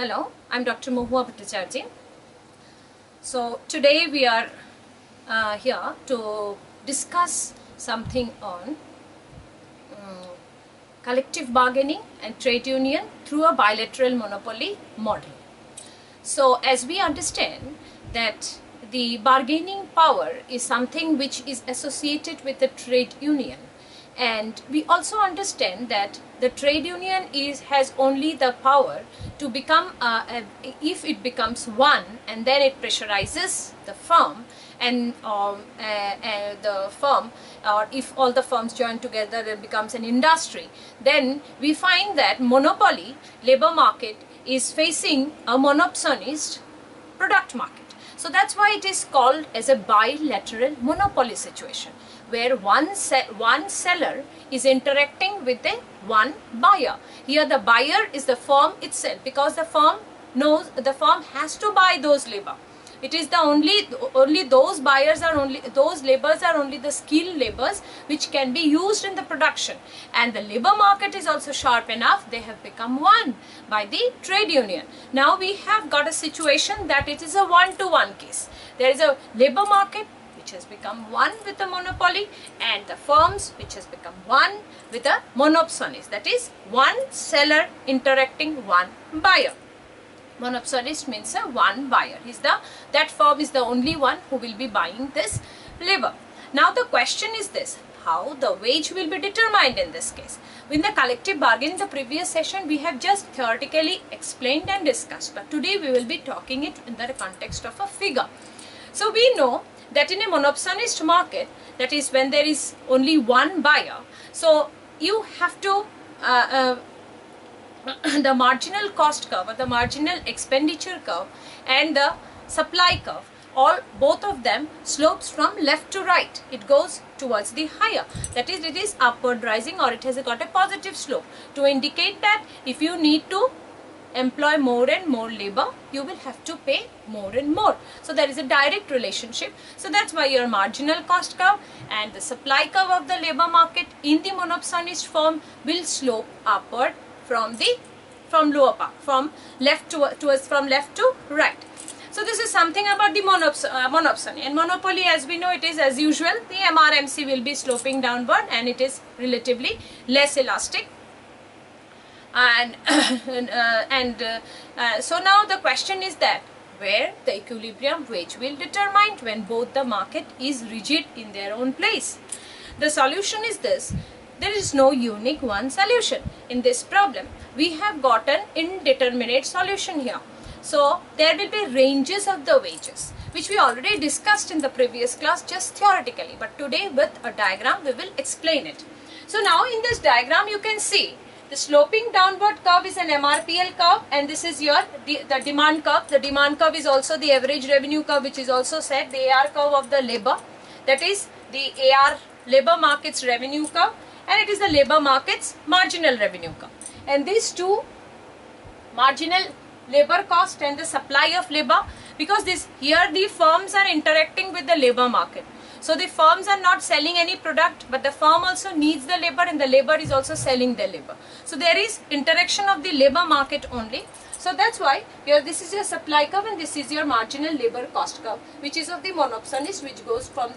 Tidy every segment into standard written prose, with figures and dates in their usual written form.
Hello, I'm Dr. Mohua Bhattacharjee. So today we are here to discuss something on collective bargaining and trade union through a bilateral monopoly model. So as we understand that the bargaining power is something which is associated with the trade union, and we also understand that the trade union has only the power to become if it becomes one, and then it pressurizes the firm, and the firm, or if all the firms join together, it becomes an industry. Then we find that monopoly labor market is facing a monopsonist product market. So that's why it is called as a bilateral monopoly situation, where one seller is interacting with one buyer. Here the buyer is the firm itself, because the firm knows the firm has to buy those labor. It is the only those buyers are only those labors are only the skilled labors which can be used in the production, and the labor market is also sharp enough. They have become one by the trade union. Now we have got a situation that it is a one-to-one case. There is a labor market which has become one with the monopoly, and the firms which has become one with a monopsonist, that is one seller interacting one buyer. Monopsonist means a one buyer. That firm is the only one who will be buying this labor. Now the question is this: how the wage will be determined in this case? In the collective bargain in the previous session, we have just theoretically explained and discussed, but today we will be talking it in the context of a figure. So we know that in a monopsonist market, that is when there is only one buyer, so you have to the marginal cost curve, or the marginal expenditure curve, and the supply curve, both of them slopes from left to right. It goes towards the higher, that is, it is upward rising, or it has got a positive slope, to indicate that if you need to employ more and more labor, you will have to pay more and more. So there is a direct relationship. So that's why your marginal cost curve and the supply curve of the labor market in the monopsonist firm will slope upward from left to right. So this is something about the monopsony. And monopoly, as we know, it is as usual, the MRMC will be sloping downward, and it is relatively less elastic. And so now the question is that where the equilibrium wage will determine when both the market is rigid in their own place. The solution is this: there is no unique one solution in this problem. We have got an indeterminate solution here. So there will be ranges of the wages, which we already discussed in the previous class just theoretically, but today with a diagram we will explain it. So now in this diagram you can see the sloping downward curve is an MRPL curve, and this is the demand curve. The demand curve is also the average revenue curve, which is also said the AR curve of the labor, that is the AR labor market's revenue curve, and it is the labor market's marginal revenue curve. And these two, marginal labor cost and the supply of labor, because here the firms are interacting with the labor market. So the firms are not selling any product, but the firm also needs the labor, and the labor is also selling the labor. So there is interaction of the labor market only. So that's why here this is your supply curve, and this is your marginal labor cost curve, which is of the monopsonist, which goes from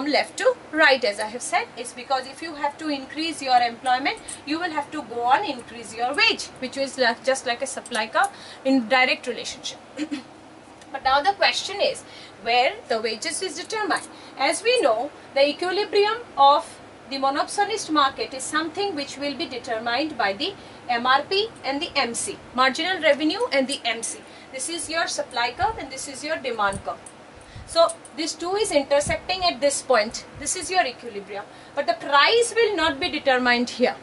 left to right. As I have said, it's because if you have to increase your employment, you will have to go on increase your wage, which is just like a supply curve in direct relationship. But now the question is where the wages is determined. As we know, the equilibrium of the monopsonist market is something which will be determined by the MRP and the MC, marginal revenue and the MC. This is your supply curve, and this is your demand curve. So this two is intersecting at this point. This is your equilibrium, but the price will not be determined here.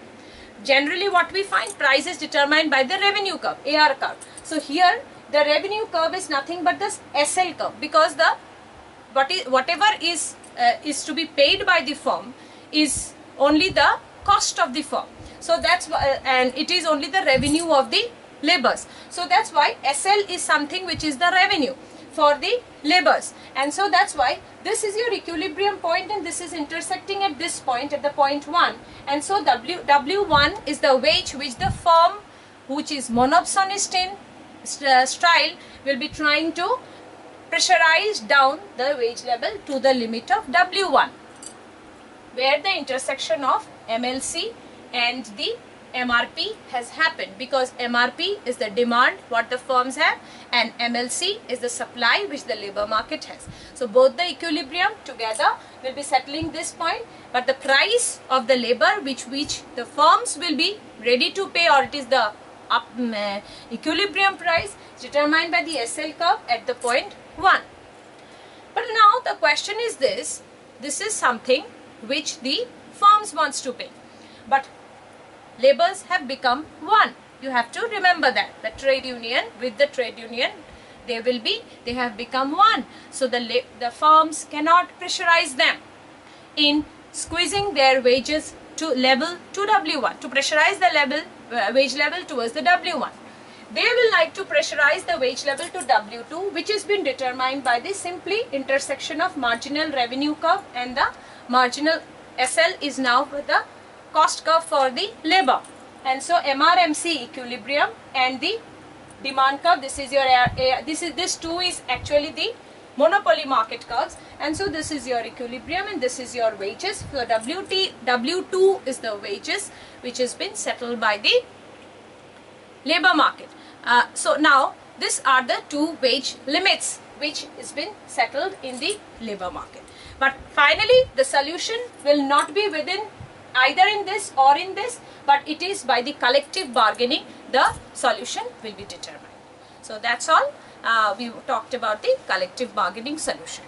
Generally what we find, price is determined by the revenue curve, AR curve. So here the revenue curve is nothing but this SL curve, because whatever is to be paid by the firm is only the cost of the firm. So that's why, and it is only the revenue of the labors. So that's why SL is something which is the revenue for the labors, and so that's why this is your equilibrium point, and this is intersecting at this point, at the point 1, and so W1 is the wage which the firm which is monopsonist in style, will be trying to pressurize down the wage level to the limit of W1, where the intersection of MLC and the MRP has happened, because MRP is the demand what the firms have and MLC is the supply which the labor market has. So both the equilibrium together will be settling this point, but the price of the labor which the firms will be ready to pay, or it is the equilibrium price determined by the SL curve at the point 1. But now the question is this is something which the firms wants to pay, but laborers have become one. You have to remember that the trade union with the trade union, they have become one. So the firms cannot pressurize them in squeezing their wages to level to W1, to pressurize the wage level towards the W1. They will like to pressurize the wage level to W2, which has been determined by the simply intersection of marginal revenue curve and the marginal SL is now the cost curve for the labor. And so MRMC equilibrium and the demand curve, this is your this two is actually the monopoly market curves, and so this is your equilibrium and this is your wages. So W2 is the wages which has been settled by the labor market. So now these are the two wage limits which has been settled in the labor market. But finally the solution will not be within either in this or in this, but it is by the collective bargaining the solution will be determined. So that's all. We talked about the collective bargaining solution.